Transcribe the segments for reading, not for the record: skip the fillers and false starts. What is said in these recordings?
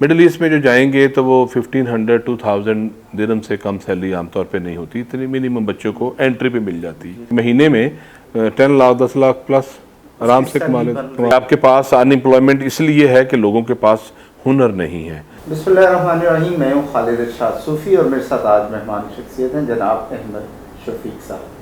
Middle asset میں جو جائیں گے تو وہ 1500 2000 درہم سے کم سیلری عام طور پہ نہیں ہوتی، اتنی منیمم بچوں کو انٹری پہ مل جاتی ہے. مہینے میں 10 لاکھ 10 لاکھ پلس آرام سے کما لیتے. آپ کے پاس ان امپلائمنٹ اس لیے ہے کہ لوگوں کے پاس ہنر نہیں ہے. بسم اللہ الرحمن الرحیم. میں ہوں خالد ارشاد صوفی اور میرے ساتھ آج مہمان شخصیت ہیں جناب احمد شفیق صاحب.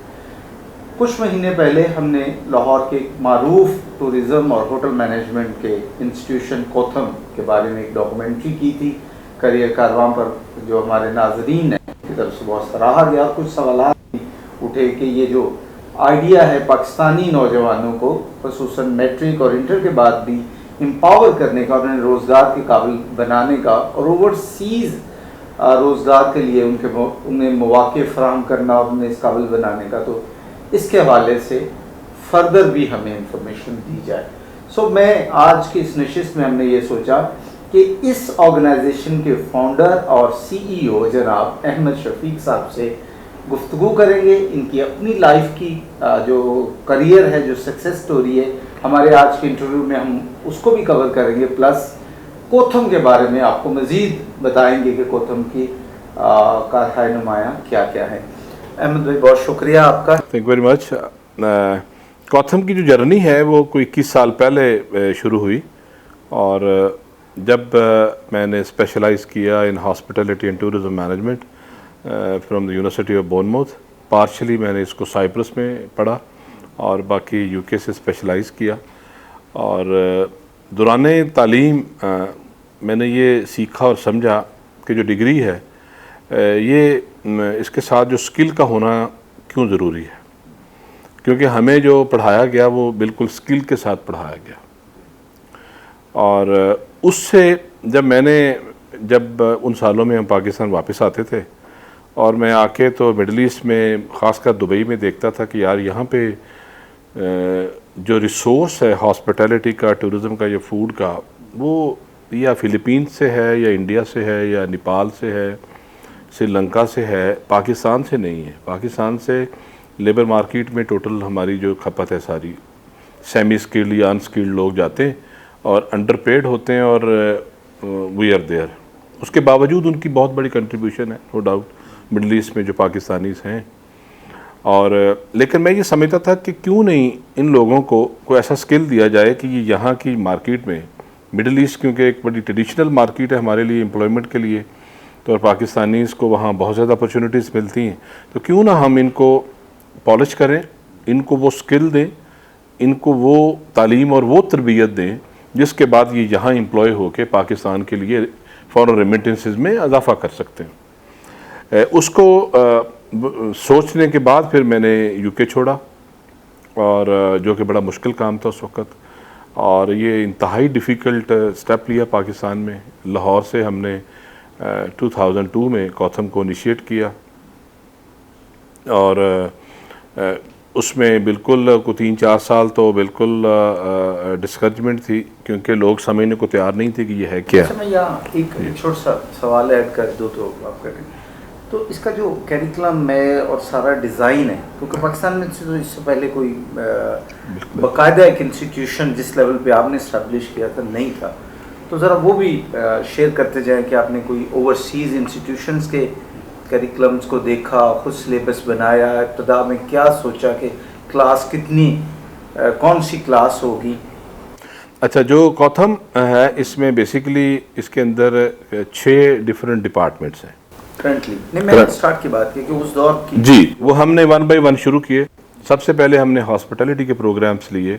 کچھ مہینے پہلے ہم نے لاہور کے ایک معروف ٹورزم اور ہوٹل مینجمنٹ کے انسٹیٹیوشن کوتھم کے بارے میں ایک ڈاکومنٹری کی تھی کریئر کارواں پر، جو ہمارے ناظرین ہیں کی طرف سے بہت سراہا گیا. کچھ سوالات بھی اٹھے کہ یہ جو آئیڈیا ہے پاکستانی نوجوانوں کو خصوصاً میٹرک اور انٹر کے بعد بھی امپاور کرنے کا، انہیں روزگار کے قابل بنانے کا اور اوورسیز روزگار کے لیے انہیں مواقع فراہم کرنا اور انہیں اس قابل بنانے کا، تو اس کے حوالے سے فردر بھی ہمیں انفارمیشن دی جائے. میں آج کی اس نشست میں ہم نے یہ سوچا کہ اس آرگنائزیشن کے فاؤنڈر اور سی ای او جناب احمد شفیق صاحب سے گفتگو کریں گے. ان کی اپنی لائف کی جو کریئر ہے، جو سکسیس سٹوری ہے، ہمارے آج کے انٹرویو میں ہم اس کو بھی کور کریں گے، پلس کوتھم کے بارے میں آپ کو مزید بتائیں گے کہ کوتھم کی کارخانہ نمایاں کیا کیا ہے. احمد بھائی بہت شکریہ آپ کا. Thank very much. کوتھم کی جو جرنی ہے وہ کوئی 21 سال پہلے شروع ہوئی، اور جب میں نے اسپیشلائز کیا in hospitality and tourism management from the university of Bournemouth. Partially میں نے اس کو سائپرس میں پڑھا اور باقی یو کے سے اسپیشلائز کیا. اور دوران تعلیم میں نے یہ سیکھا اور سمجھا کہ جو ڈگری ہے یہ اس کے ساتھ جو اسکل کا ہونا کیوں ضروری ہے، کیونکہ ہمیں جو پڑھایا گیا وہ بالکل اسکل کے ساتھ پڑھایا گیا. اور اس سے جب ان سالوں میں ہم پاکستان واپس آتے تھے اور میں آ کے تو مڈل ایسٹ میں خاص کر دبئی میں دیکھتا تھا کہ یار یہاں پہ جو ریسورس ہے ہاسپٹیلٹی کا، ٹورزم کا یا فوڈ کا، وہ یا فلپین سے ہے یا انڈیا سے ہے یا نیپال سے ہے، سری لنکا سے ہے، پاکستان سے نہیں ہے. پاکستان سے لیبر مارکیٹ میں ٹوٹل ہماری جو کھپت ہے ساری سیمی اسکلڈ یا ان اسکلڈ لوگ جاتے ہیں اور انڈر پیڈ ہوتے ہیں، اور وی آر دیئر. اس کے باوجود ان کی بہت بڑی کنٹریبیوشن ہے نو ڈاؤٹ مڈل ایسٹ میں جو پاکستانیز ہیں. اور لیکن میں یہ سمجھتا تھا کہ کیوں نہیں ان لوگوں کو کوئی ایسا اسکل دیا جائے کہ یہ یہاں کی مارکیٹ میں، مڈل ایسٹ کیونکہ ایک بڑی ٹریڈیشنل مارکیٹ ہے ہمارے لیے امپلائمنٹ کے لیے، تو اور پاکستانیز کو وہاں بہت زیادہ اپرچونیٹیز ملتی ہیں، تو کیوں نہ ہم ان کو پالش کریں، ان کو وہ اسکل دیں، ان کو وہ تعلیم اور وہ تربیت دیں جس کے بعد یہ یہاں امپلائی ہو کے پاکستان کے لیے فارن ریمیٹنسز میں اضافہ کر سکتے ہیں. اس کو سوچنے کے بعد پھر میں نے یو کے چھوڑا، اور جو کہ بڑا مشکل کام تھا اس وقت، اور یہ انتہائی ڈیفیکلٹ سٹیپ لیا پاکستان میں. لاہور سے ہم نے 2002 میں کوتھم کو انیشیٹ کیا، اور اس میں بالکل کوئی 3-4 سال تو بالکل ڈسکریجمنٹ تھی، کیونکہ لوگ سمجھنے کو تیار نہیں تھے کہ یہ ہے کیا. میں یہاں ایک چھوٹا سا سوال ایڈ کر دو تو آپ کریں. تو اس کا جو کیریکلم ہے اور سارا ڈیزائن ہے، کیونکہ پاکستان میں تو اس سے پہلے کوئی باقاعدہ ایک انسٹیٹیوشن جس لیول پہ آپ نے اسٹیبلش کیا تھا نہیں تھا، تو ذرا وہ بھی شیئر کرتے جائیں کہ آپ نے کوئی اوورسیز انسٹیٹیوشنز کے کیریکلمز کو دیکھا، خود سلیبس بنایا، ابتدا میں کیا سوچا کہ کلاس کتنی، کون سی کلاس ہوگی. اچھا، جو کوتھم ہے اس میں بیسیکلی اس کے اندر 6 ڈفرینٹ ڈپارٹمنٹس ہیں کرنٹلی. نہیں، میں نے اسٹارٹ کی بات کی کہ اس دور کی جی، وہ ہم نے 1 بائی 1 شروع کیے. سب سے پہلے ہم نے ہاسپٹیلٹی کے پروگرامز لیے،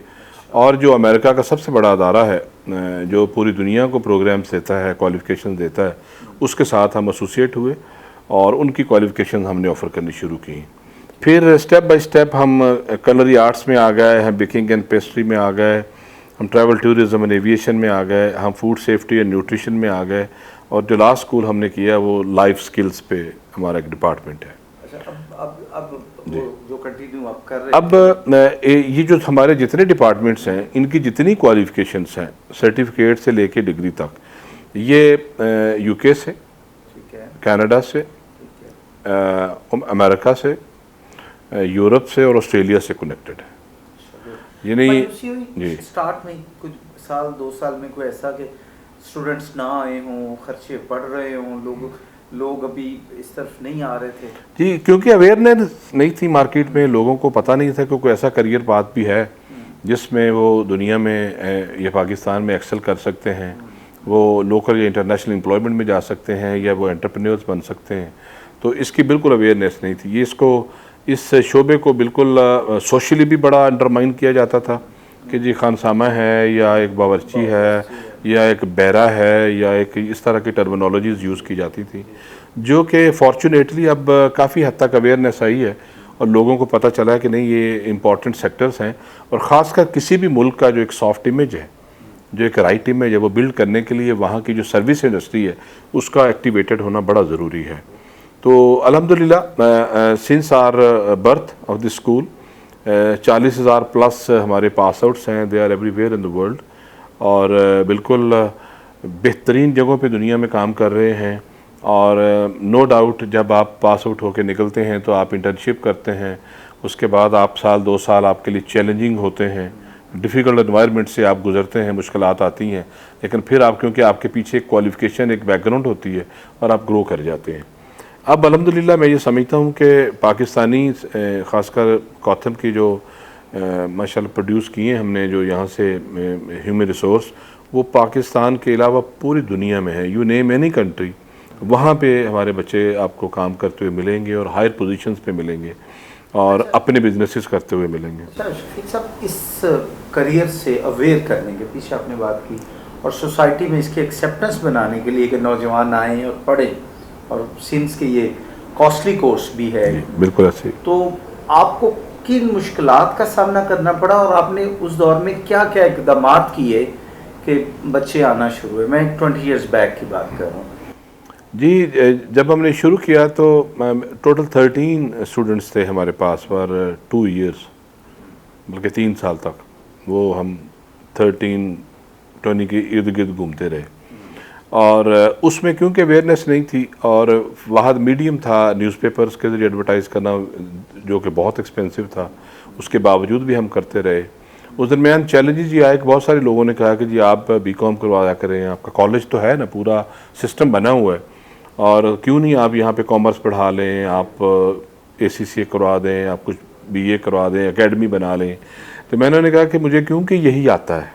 اور جو امریکہ کا سب سے بڑا ادارہ ہے جو پوری دنیا کو پروگرامز دیتا ہے، کوالیفیکیشن دیتا ہے، اس کے ساتھ ہم ایسوسیٹ ہوئے اور ان کی کوالیفیکیشن ہم نے آفر کرنی شروع کی. پھر سٹیپ بائی سٹیپ ہم کلری آرٹس میں آ گئے، ہم بیکنگ اینڈ پیسٹری میں آ گئے، ہم ٹریول ٹورزم اینڈ ایویشن میں آ گئے، ہم فوڈ سیفٹی اینڈ نیوٹریشن میں آ گئے، اور جو لاسٹ اسکول ہم نے کیا وہ لائف سکلز پہ ہمارا ایک ڈپارٹمنٹ ہے. اب جو کنٹینیو آپ کر رہے اب یہ جو ہمارے جتنے ڈپارٹمنٹس ہیں ان کی جتنی کوالیفیکیشنس ہیں سرٹیفکیٹ سے لے کے ڈگری تک، یہ یو کے سے، کینیڈا سے، امریکہ سے، یورپ سے اور آسٹریلیا سے کنیکٹڈ ہے. یعنی جی اسٹارٹ میں کچھ سال 2 سال میں کوئی ایسا کہ اسٹوڈنٹس نہ آئے ہوں, خرچے بڑھ رہے ہوں, لوگ ابھی اس طرف نہیں آ رہے تھے؟ جی, کیونکہ اویئرنیس نہیں تھی مارکیٹ میں, لوگوں کو پتہ نہیں تھا کہ کوئی ایسا کریئر پاتھ بھی ہے جس میں وہ دنیا میں یا پاکستان میں ایکسل کر سکتے ہیں, وہ لوکل یا انٹرنیشنل امپلائمنٹ میں جا سکتے ہیں, یا وہ انٹرپرینیورز بن سکتے ہیں. تو اس کی بالکل اویئرنیس نہیں تھی. اس شعبے کو بالکل سوشلی بھی بڑا انڈرمائن کیا جاتا تھا کہ جی خانسامہ ہے, یا ایک باورچی ہے, یا ایک بیرا ہے, یا ایک اس طرح کی ٹرمینالوجیز یوز کی جاتی تھی, جو کہ فارچونیٹلی اب کافی حد تک اویئرنیس آئی ہے اور لوگوں کو پتہ چلا ہے کہ نہیں یہ امپورٹنٹ سیکٹرز ہیں. اور خاص کر کسی بھی ملک کا جو ایک سافٹ امیج ہے, جو ایک رائٹ امیج ہے, وہ بلڈ کرنے کے لیے وہاں کی جو سروس انڈسٹری ہے اس کا ایکٹیویٹڈ ہونا بڑا ضروری ہے. تو الحمدللہ since our birth of the school 40,000 plus ہمارے پاس آؤٹس ہیں, they are everywhere in the world, اور بالکل بہترین جگہوں پہ دنیا میں کام کر رہے ہیں. اور نو ڈاؤٹ جب آپ پاس آؤٹ ہو کے نکلتے ہیں تو آپ انٹرنشپ کرتے ہیں, اس کے بعد آپ سال 2 سال آپ کے لیے چیلنجنگ ہوتے ہیں, ڈیفیکلٹ انوائرمنٹ سے آپ گزرتے ہیں, مشکلات آتی ہیں, لیکن پھر آپ کیونکہ آپ کے پیچھے ایک کوالیفیکیشن, ایک بیک گراؤنڈ ہوتی ہے اور آپ گرو کر جاتے ہیں. اب الحمدللہ میں یہ سمجھتا ہوں کہ پاکستانی خاص کر کوتھم کی جو ماشاءاللہ پروڈیوس کیے ہیں ہم نے, جو یہاں سے ہیومن ریسورس, وہ پاکستان کے علاوہ پوری دنیا میں ہے. یو نیم اینی کنٹری, وہاں پہ ہمارے بچے آپ کو کام کرتے ہوئے ملیں گے اور ہائر پوزیشنز پہ ملیں گے اور اپنے بزنسز کرتے ہوئے ملیں گے. شفیق صاحب, اس کریئر سے اویئر کرنے کے پیچھے آپ نے بات کی, اور سوسائٹی میں اس کی ایکسیپٹنس بنانے کے لیے کہ نوجوان آئیں اور پڑھیں, اور سینس کے یہ کاسٹلی کورس بھی ہے, بالکل ایسے. تو آپ کو کن مشکلات کا سامنا کرنا پڑا, اور آپ نے اس دور میں کیا کیا اقدامات کیے کہ بچے آنا شروع ہوئے؟ میں 20 ایئرز بیک کی بات کر رہا ہوں. جی, جب ہم نے شروع کیا تو ٹوٹل 13 اسٹوڈنٹس تھے ہمارے پاس فار 2 ایئرس, بلکہ 3 سال تک وہ ہم 20 کے ارد گرد گھومتے رہے. اور اس میں کیونکہ اویئرنیس نہیں تھی اور واحد میڈیم تھا نیوز پیپرز کے ذریعے ایڈورٹائز کرنا, جو کہ بہت ایکسپینسو تھا, اس کے باوجود بھی ہم کرتے رہے. اس درمیان چیلنجز یہ آئے کہ بہت سارے لوگوں نے کہا کہ جی آپ BCom کروایا کریں, آپ کا کالج تو ہے نا, پورا سسٹم بنا ہوا ہے, اور کیوں نہیں آپ یہاں پہ کامرس پڑھا لیں, آپ ACCA کروا دیں, آپ کچھ BA کروا دیں, اکیڈمی بنا لیں. تو میں نے کہا کہ مجھے کیونکہ یہی آتا ہے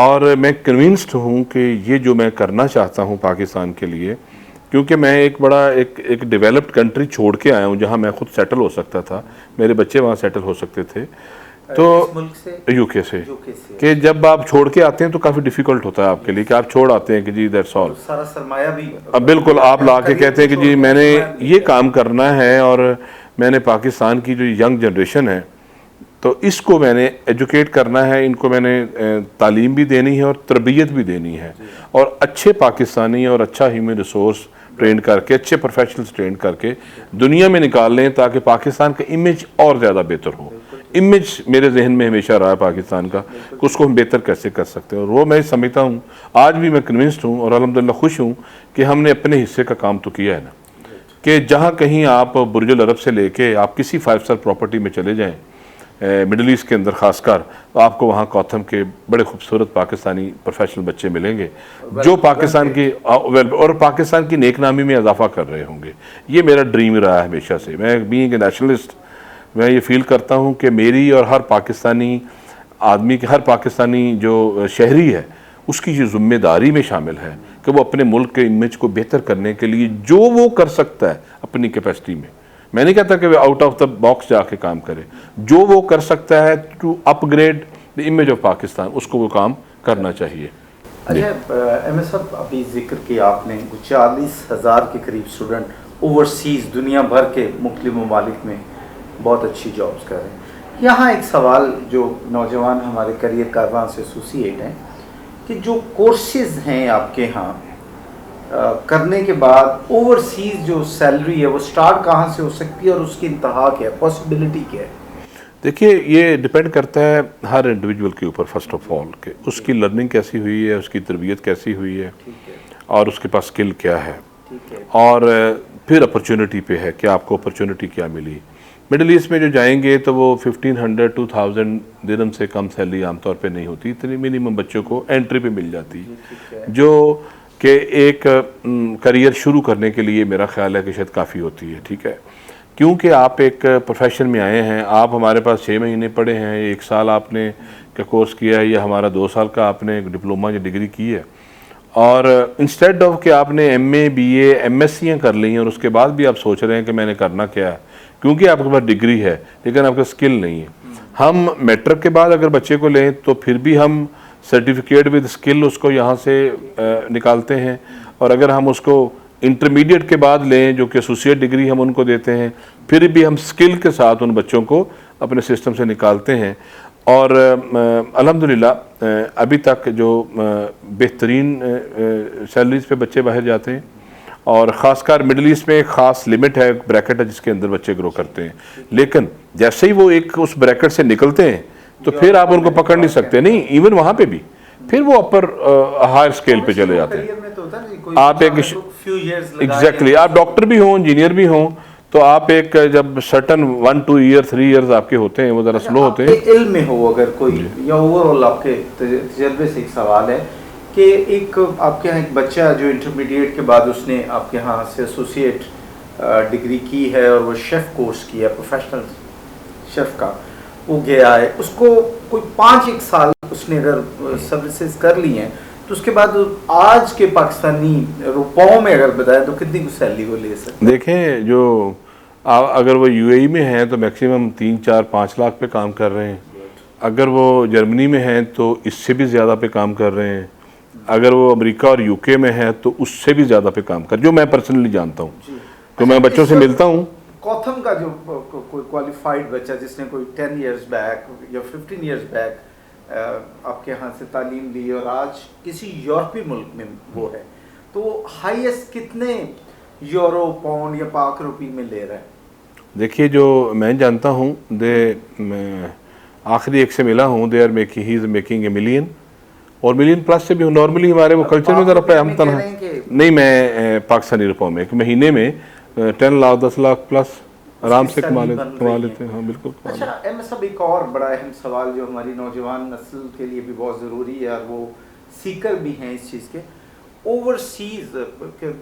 اور میں کنونسڈ ہوں کہ یہ جو میں کرنا چاہتا ہوں پاکستان کے لیے, کیونکہ میں ایک بڑا ایک ڈیولپڈ کنٹری چھوڑ کے آیا ہوں جہاں میں خود سیٹل ہو سکتا تھا, میرے بچے وہاں سیٹل ہو سکتے تھے. تو UK سے کہ جب آپ چھوڑ کے آتے ہیں تو کافی ڈیفیکلٹ ہوتا ہے آپ کے لیے کہ آپ چھوڑ آتے ہیں کہ جی دیٹس آل, سارا سرمایہ بھی اب بالکل آپ لا کے کہتے ہیں کہ جی میں نے یہ کام کرنا ہے, اور میں نے پاکستان کی جو ینگ جنریشن ہے تو اس کو میں نے ایجوکیٹ کرنا ہے, ان کو میں نے تعلیم بھی دینی ہے اور تربیت بھی دینی ہے, اور اچھے پاکستانی اور اچھا ہیومن ریسورس ٹرین کر کے, اچھے پروفیشنلز ٹرین کر کے دنیا میں نکال لیں تاکہ پاکستان کا امیج اور زیادہ بہتر ہو. امیج میرے ذہن میں ہمیشہ رہا ہے پاکستان کا, اس کو ہم بہتر کیسے کر سکتے ہیں, اور وہ میں سمجھتا ہوں آج بھی میں کنونسڈ ہوں اور الحمدللہ خوش ہوں کہ ہم نے اپنے حصے کا کام تو کیا ہے نا. کہ جہاں کہیں آپ برج العرب سے لے کے آپ کسی 5 اسٹار پراپرٹی میں چلے جائیں مڈل ایسٹ کے اندر خاص کر, تو آپ کو وہاں کوتھم کے بڑے خوبصورت پاکستانی پروفیشنل بچے ملیں گے جو پاکستان کی اور پاکستان کی نیک نامی میں اضافہ کر رہے ہوں گے. یہ میرا ڈریم رہا ہے ہمیشہ سے. میں بینگ اے نیشنلسٹ میں یہ فیل کرتا ہوں کہ میری اور ہر پاکستانی آدمی کی, ہر پاکستانی جو شہری ہے, اس کی یہ ذمہ داری میں شامل ہے کہ وہ اپنے ملک کے امیج کو بہتر کرنے کے لیے جو وہ کر سکتا ہے اپنی کیپیسٹی میں, میں نہیں کہتا کہ وہ آؤٹ آف دا باکس جا کے کام کرے, جو وہ کر سکتا ہے to upgrade the image of Pakistan, اس کو وہ کام کرنا چاہیے. اچھا احمد صاحب, ابھی ذکر کیا آپ نے 40,000 کے قریب اسٹوڈنٹ اوورسیز دنیا بھر کے مختلف ممالک میں بہت اچھی جابس کر رہے ہیں. یہاں ایک سوال جو نوجوان ہمارے کریئر کاروان سے ایسوسیٹ ہیں کہ جو کورسز ہیں آپ کے ہاں کرنے کے بعد اوورسیز جو سیلری ہے وہ سٹارٹ کہاں سے ہو سکتی ہے اور اس کی انتہا کیا ہے, پاسبلٹی کیا ہے؟ دیکھیے یہ ڈیپینڈ کرتا ہے ہر انڈیویجول کے اوپر فرسٹ آف آل کہ اس کی لرننگ کیسی ہوئی ہے, اس کی تربیت کیسی ہوئی ہے, اور اس کے پاس اسکل کیا ہے, اور پھر اپرچونٹی پہ ہے کہ آپ کو اپرچونٹی کیا ملی. مڈل ایسٹ میں جو جائیں گے تو وہ 1500 2000 درہم سے کم سیلری عام طور پہ نہیں ہوتی، اتنی منیمم بچوں کو انٹری پہ مل جاتی ہے، جو کہ ایک کریئر شروع کرنے کے لیے میرا خیال ہے کہ شاید کافی ہوتی ہے. ٹھیک ہے، کیونکہ آپ ایک پروفیشن میں آئے ہیں، آپ ہمارے پاس 6 مہینے پڑھے ہیں، 1 سال آپ نے کا کورس کیا ہے، یا ہمارا 2 سال کا آپ نے ڈپلومہ یا ڈگری کی ہے، اور انسٹیڈ آف کہ آپ نے M A B A M S سیاں کر لی ہیں اور اس کے بعد بھی آپ سوچ رہے ہیں کہ میں نے کرنا کیا ہے، کیونکہ آپ کے پاس ڈگری ہے لیکن آپ کا اسکل نہیں ہے. ہم میٹرک کے بعد اگر بچے کو لیں تو پھر بھی ہم سرٹیفکیٹ ود اسکل اس کو یہاں سے نکالتے ہیں، اور اگر ہم اس کو انٹرمیڈیٹ کے بعد لیں جو کہ ایسوسیٹ ڈگری ہم ان کو دیتے ہیں، پھر بھی ہم اسکل کے ساتھ ان بچوں کو اپنے سسٹم سے نکالتے ہیں. اور الحمدللہ ابھی تک جو بہترین سیلریز پہ بچے باہر جاتے ہیں، اور خاص کر مڈل ایسٹ میں ایک خاص لمٹ ہے، بریکٹ ہے جس کے اندر بچے گرو کرتے ہیں، لیکن جیسے ہی وہ ایک اس بریکٹ سے نکلتے ہیں تو پھر آپ ان کو پکڑ نہیں سکتے. نہیں، ایون وہاں پہ بھی پھر وہ اپر ہائر اسکیل پہ چلے جاتے ہیں. آپ ایک ایگزیکٹلی آپ ڈاکٹر بھی ہوں، انجینئر بھی ہوں، تو آپ ایک جب سرٹن 1 2 ایئر 3 ایئرز آپ کے ہوتے ہیں، وہ ذرا سلو ہوتے ہیں. علم میں ہو اگر کوئی یا اوور آل آپ کے تجربے سے ایک سوال ہے کہ ایک آپ کے یہاں ایک بچہ جو انٹرمیڈیٹ کے بعد اس نے آپ کے یہاں سے ایسوسیٹ ڈگری کی ہے اور وہ شیف کورس کیا ہے، پروفیشنل شیف کا وہ گیا ہے، اس کو کوئی 5-1 سال اس نے اگر سروسز کر لی ہیں تو اس کے بعد آج کے پاکستانی روپوں میں اگر بتائیں تو کتنی کچھ سیلری وہ لے سکتے ہیں؟ دیکھیں، جو اگر وہ یو اے ای میں ہیں تو میکسیمم 3-4-5 لاکھ پہ کام کر رہے ہیں، اگر وہ جرمنی میں ہیں تو اس سے بھی زیادہ پہ کام کر رہے ہیں، اگر وہ امریکہ اور یو کے میں ہے تو اس سے بھی زیادہ پہ کام کر، جو میں پرسنلی جانتا ہوں، تو میں بچوں سے ملتا ہوں. کوتھم کا جو کوئی کوالیفائڈ بچہ جس نے کوئی 10 ایئرز بیک یا 15 ایئرز بیک آپ کے یہاں سے تعلیم لی اور آج کسی یورپی ملک میں وہ ہے، تو ہائیسٹ کتنے یورو، پاؤنڈ یا پاک روپی میں لے رہا ہے؟ دیکھیے، جو میں جانتا ہوں، میں آخری ایک سے ملا ہوں، they are making, he is making $1 million اور $1 ملین پلس سے بھی. نارملی ہمارے وہ کلچر میں ذرا پہ ہم تنہا نہیں، میں پاکستانی روپوں میں مہینے میں 10 لاکھ 10 لاکھ پلس آرام سے کما لیتے ہیں. ہاں بالکل. اچھا احمد صاحب، ایک اور بڑا اہم سوال جو ہماری نوجوان نسل کے لیے بھی بہت ضروری ہے اور وہ سیکر بھی ہیں اس چیز کے، اوورسیز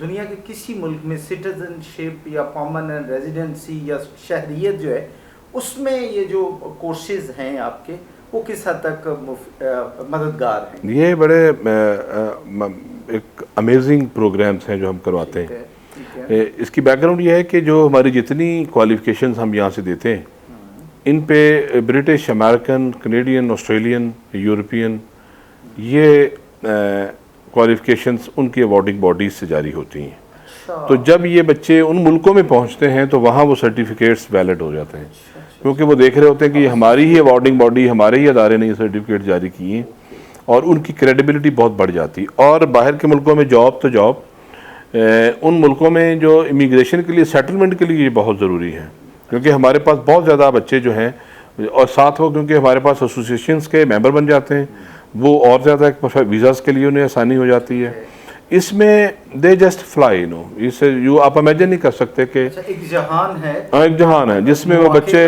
دنیا کے کسی ملک میں سٹیزن شپ یا پرماننٹ ریزیڈنسی یا شہریت جو ہے، اس میں یہ جو کورسز ہیں آپ کے وہ کس حد تک مددگار ہیں؟ یہ بڑے ایک امیزنگ پروگرامز ہیں جو ہم کرواتے ہیں. اس کی بیک گراؤنڈ یہ ہے کہ جو ہماری جتنی کوالیفیکیشنز ہم یہاں سے دیتے ہیں، ان پہ British, American, Canadian, Australian, European, یہ کوالیفیکیشنز ان کی ایوارڈنگ باڈیز سے جاری ہوتی ہیں. تو جب یہ بچے ان ملکوں میں پہنچتے ہیں تو وہاں وہ سرٹیفکیٹس ویلڈ ہو جاتے ہیں، کیونکہ وہ دیکھ رہے ہوتے ہیں کہ یہ ہماری ہی ایوارڈنگ باڈی، ہمارے ہی ادارے نے یہ سرٹیفکیٹ جاری کیے ہیں، اور ان کی کریڈیبلٹی بہت بڑھ جاتی. اور باہر کے ملکوں میں جاب تو جاب، ان ملکوں میں جو امیگریشن کے لیے، سیٹلمنٹ کے لیے یہ بہت ضروری ہے، کیونکہ ہمارے پاس بہت زیادہ بچے جو ہیں، اور ساتھ وہ کیونکہ ہمارے پاس ایسوسیشنس کے ممبر بن جاتے ہیں، وہ اور زیادہ ویزاز کے لیے انہیں آسانی ہو جاتی ہے. اس میں دے جسٹ فلائی، اس آپ امیجن نہیں کر سکتے کہ ایک جہان ہے، ایک جہان ہے جس میں وہ بچے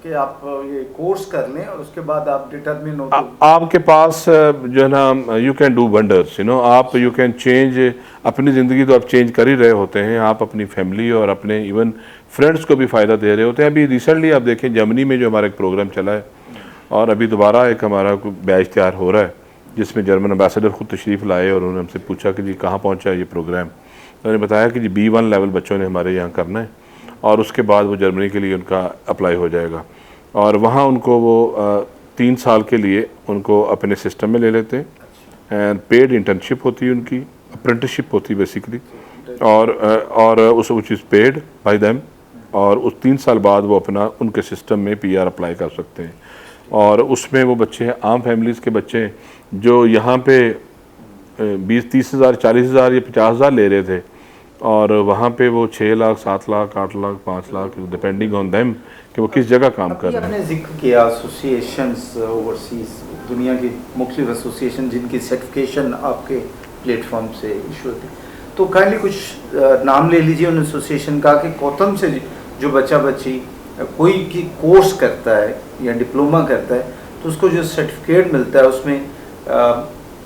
کہ آپ یہ کورس کر لیں اور اس کے بعد آپ ڈٹرمن ہو، آپ کے پاس جو ہے نا، یو کین ڈو ونڈرس، آپ یو کین چینج. اپنی زندگی تو آپ چینج کر ہی رہے ہوتے ہیں، آپ اپنی فیملی اور اپنے ایون فرینڈس کو بھی فائدہ دے رہے ہوتے ہیں. ابھی ریسنٹلی آپ دیکھیں جرمنی میں جو ہمارا ایک پروگرام چلا ہے، اور ابھی دوبارہ ایک ہمارا بیچ تیار ہو رہا ہے جس میں جرمن امبیسڈر خود تشریف لائے، اور انہوں نے ہم سے پوچھا کہ جی کہاں پہنچا یہ پروگرام. تو انہوں نے بتایا کہ جی B1 لیول بچوں نے ہمارے یہاں کرنا ہے، اور اس کے بعد وہ جرمنی کے لیے ان کا اپلائی ہو جائے گا، اور وہاں ان کو وہ 3 سال کے لیے ان کو اپنے سسٹم میں لے لیتے ہیں. اینڈ پیڈ انٹرنشپ ہوتی ہے، ان کی اپرنٹسشپ ہوتی ہے بیسیکلی، اور اس وچ از پیڈ بائی دیم، اور اس 3 سال بعد وہ اپنا ان کے سسٹم میں PR اپلائی کر سکتے ہیں. اور اس میں وہ بچے ہیں، عام فیملیز کے بچے ہیں جو یہاں پہ 20-30 ہزار 40 ہزار یا 50 ہزار لے رہے تھے، اور وہاں پہ وہ 6 lakh 7 lakh 8 lakh 5 lakh depending on them کہ وہ کس جگہ کام کر رہے ہیں. آپ نے ذکر کیا ایسوسیشنز اوورسیز، دنیا کی مختلف ایسوسیشن جن کی سرٹیفکیشن آپ کے پلیٹ فارم سے ایشو ہوتی ہے، تو کائنڈلی کچھ نام لے لیجیے ان ایسوسیشن کا کہ کوتھم سے جو بچہ بچی کوئی کی کورس کرتا ہے یا ڈپلوما کرتا ہے تو اس کو جو سرٹیفکیٹ ملتا ہے اس میں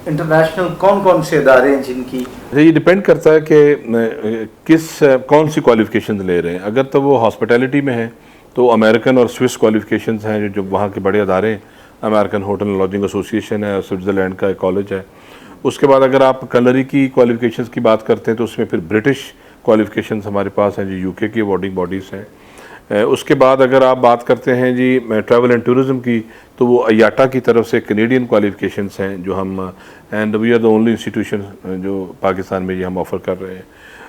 انٹرنیشنل کون سے ادارے ہیں جن کی؟ یہ ڈپینڈ کرتا ہے کہ کون سی کوالیفیکیشنز لے رہے ہیں. اگر تو وہ ہاسپٹیلٹی میں ہیں تو امریکن اور سوئس کوالیفیکیشنز ہیں جو وہاں کے بڑے ادارے ہیں. امریکن ہوٹل اینڈ لاڈجنگ ایسوسیشن ہے, سوئٹزرلینڈ کا ایک کالج ہے. اس کے بعد اگر آپ کلری کی کوالیفیکیشنز کی بات کرتے ہیں تو اس میں پھر برٹش کوالیفیکیشنز ہمارے پاس ہیں, جو یو کے کی اوارڈنگ باڈیز ہیں. اس کے بعد اگر آپ بات کرتے ہیں جی ٹریول اینڈ ٹورزم کی, تو وہ ایاٹا کی طرف سے کینیڈین کوالیفیکیشنز ہیں جو ہم, and we are the only institution جو پاکستان میں یہ ہم آفر کر رہے ہیں,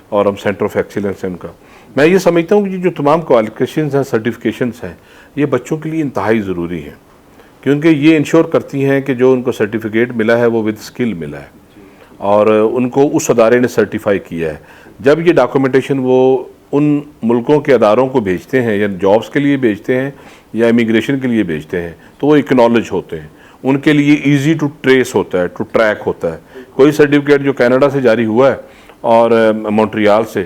اور ہم سینٹر آف ایکسیلنس ہیں ان کا. میں یہ سمجھتا ہوں کہ جو تمام کوالیفیکیشنز ہیں, سرٹیفکیشنز ہیں, یہ بچوں کے لیے انتہائی ضروری ہیں, کیونکہ یہ انشور کرتی ہیں کہ جو ان کو سرٹیفکیٹ ملا ہے وہ ود اسکل ملا ہے اور ان کو اس ادارے نے سرٹیفائی کیا ہے. جب یہ ڈاکومنٹیشن وہ ان ملکوں کے اداروں کو بھیجتے ہیں, یا جابس کے لیے بھیجتے ہیں یا امیگریشن کے لیے بھیجتے ہیں, تو وہ اکنالج ہوتے ہیں. ان کے لیے ایزی ٹو ٹریس ہوتا ہے, ٹو ٹریک ہوتا ہے. کوئی سرٹیفکیٹ جو کینیڈا سے جاری ہوا ہے اور مونٹریال سے,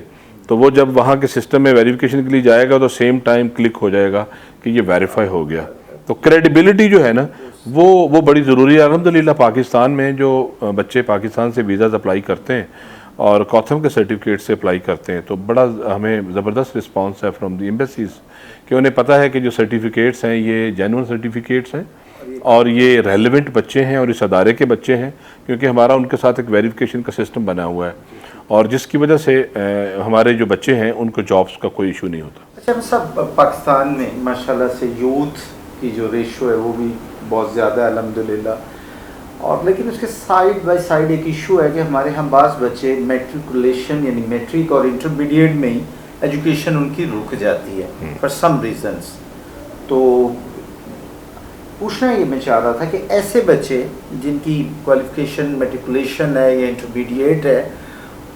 تو وہ جب وہاں کے سسٹم میں ویریفیکیشن کے لیے جائے گا تو سیم ٹائم کلک ہو جائے گا کہ یہ ویریفائی ہو گیا. تو کریڈیبلٹی جو ہے نا وہ بڑی ضروری ہے. الحمدللہ پاکستان میں جو بچے پاکستان سے ویزاز اپلائی کرتے ہیں اور کوتھم کے سرٹیفکیٹ سے اپلائی کرتے ہیں, تو بڑا ہمیں زبردست رسپانس ہے فرام دی ایمبیسیز, کہ انہیں پتہ ہے کہ جو سرٹیفکیٹس ہیں یہ جینوئن سرٹیفکیٹس ہیں اور یہ ریلیونٹ بچے ہیں اور اس ادارے کے بچے ہیں, کیونکہ ہمارا ان کے ساتھ ایک ویریفیکیشن کا سسٹم بنا ہوا ہے, اور جس کی وجہ سے ہمارے جو بچے ہیں ان کو جابس کا کوئی ایشو نہیں ہوتا. اچھا صاحب, پاکستان میں ماشاءاللہ سے یوتھ کی جو ریشو ہے وہ بھی بہت زیادہ ہے الحمدللہ, اور لیکن اس کے سائڈ بائی سائڈ ایک ایشو ہے کہ ہمارے ہم بعض بچے میٹریکولیشن یعنی میٹرک اور انٹرمیڈیٹ میں ہی ایجوکیشن ان کی رک جاتی ہے فار سم ریزنس. تو پوچھنا یہ میں چاہ رہا تھا کہ ایسے بچے جن کی کوالیفیکیشن میٹریکولیشن ہے یا انٹرمیڈیٹ ہے,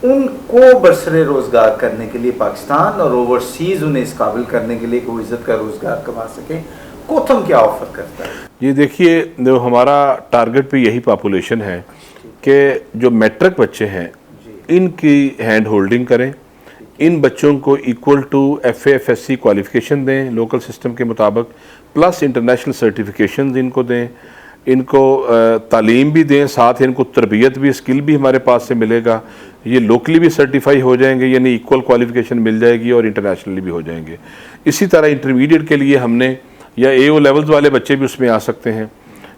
ان کو برسر روزگار کرنے کے لیے پاکستان اور اوورسیز انہیں اس قابل کرنے کے لیے کہ وہ عزت کا روزگار کما سکیں, کوتھم کیا آفر کرتا ہے؟ یہ دیکھیے, جو ہمارا ٹارگٹ پہ یہی پاپولیشن ہے کہ جو میٹرک بچے ہیں ان کی ہینڈ ہولڈنگ کریں, ان بچوں کو equal to F A F S C qualification دیں لوکل سسٹم کے مطابق, پلس انٹرنیشنل سرٹیفکیشنز ان کو دیں, ان کو تعلیم بھی دیں, ساتھ ان کو تربیت بھی, اسکل بھی ہمارے پاس سے ملے گا. یہ لوکلی بھی سرٹیفائی ہو جائیں گے, یعنی ایکول کوالیفیکیشن مل جائے گی, اور انٹرنیشنلی بھی ہو جائیں گے. اسی طرح انٹرمیڈیٹ کے لیے ہم نے, یا اے او لیولز والے بچے بھی اس میں آ سکتے ہیں,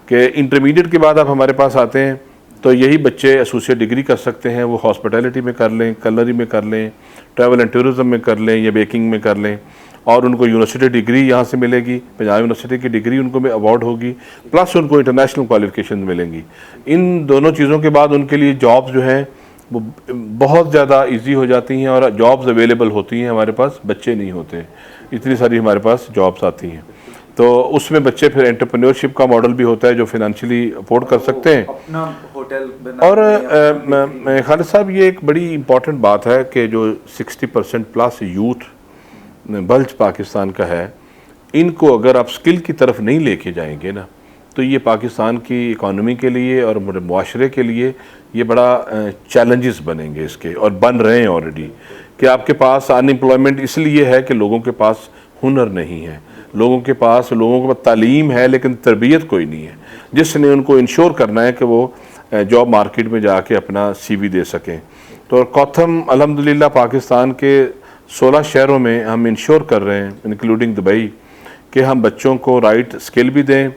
کہ انٹرمیڈیٹ کے بعد آپ ہمارے پاس آتے ہیں تو یہی بچے ایسوسیٹ ڈگری کر سکتے ہیں. وہ ہاسپٹیلٹی میں کر لیں, کلری میں کر لیں, ٹریول اینڈ ٹورزم میں کر لیں, یا بیکنگ میں کر لیں, اور ان کو یونیورسٹی ڈگری یہاں سے ملے گی, پنجاب یونیورسٹی کی ڈگری ان کو ایوارڈ ہوگی, پلس ان کو انٹرنیشنل کوالیفیکیشن ملیں گی. ان دونوں چیزوں کے بعد ان کے لیے جابس جو ہیں وہ بہت زیادہ ایزی ہو جاتی ہیں, اور جابس اویلیبل ہوتی ہیں. ہمارے پاس بچے نہیں ہوتے, اتنی ساری ہمارے پاس جابس آتی ہیں. تو اس میں بچے پھر انٹرپرینیورشپ کا ماڈل بھی ہوتا ہے جو فائنینشلی افورڈ کر سکتے ہیں. اپنا ہوٹل بنا, اور خالد صاحب یہ ایک بڑی امپورٹنٹ بات ہے کہ جو 60% پلس یوتھ بلج پاکستان کا ہے, ان کو اگر آپ اسکل کی طرف نہیں لے کے جائیں گے نا, تو یہ پاکستان کی اکانومی کے لیے اور معاشرے کے لیے یہ بڑا چیلنجز بنیں گے اس کے, اور بن رہے ہیں آلریڈی. کہ آپ کے پاس ان امپلائمنٹ اس لیے ہے کہ لوگوں کے پاس ہنر نہیں ہے, لوگوں کے پاس تعلیم ہے لیکن تربیت کوئی نہیں ہے, جس نے ان کو انشور کرنا ہے کہ وہ جاب مارکیٹ میں جا کے اپنا سی وی دے سکیں. تو کوتھم الحمدللہ پاکستان کے 16 شہروں میں ہم انشور کر رہے ہیں, انکلوڈنگ دبئی, کہ ہم بچوں کو رائٹ اسکل بھی دیں,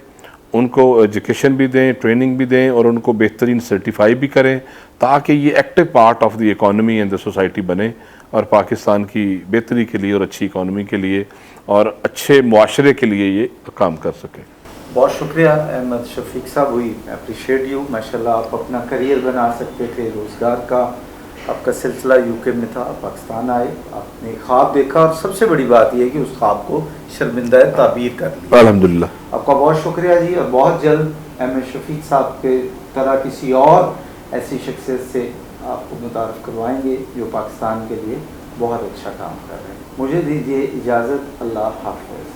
ان کو ایجوکیشن بھی دیں, ٹریننگ بھی دیں, اور ان کو بہترین سرٹیفائی بھی کریں, تاکہ یہ active part of the economy and the society بنے, اور پاکستان کی بہتری کے لیے اور اچھی اکانومی کے لیے اور اچھے معاشرے کے لیے یہ کام کر سکیں. بہت شکریہ احمد شفیق صاحب, وی اپریشیٹ یو. ماشاءاللہ آپ اپنا کریئر بنا سکتے تھے روزگار کا, آپ کا سلسلہ یو کے میں تھا, آپ پاکستان آئے, آپ نے خواب دیکھا, اور سب سے بڑی بات یہ ہے کہ اس خواب کو شرمندہ تعبیر کر لیا. الحمدللہ آپ کا بہت شکریہ جی, اور بہت جلد احمد شفیق صاحب کے طرح کسی اور ایسی شخصیت سے آپ کو متعارف کروائیں گے جو پاکستان کے لیے بہت اچھا کام کر رہے ہیں. مجھے دیجیے اجازت, اللہ حافظ.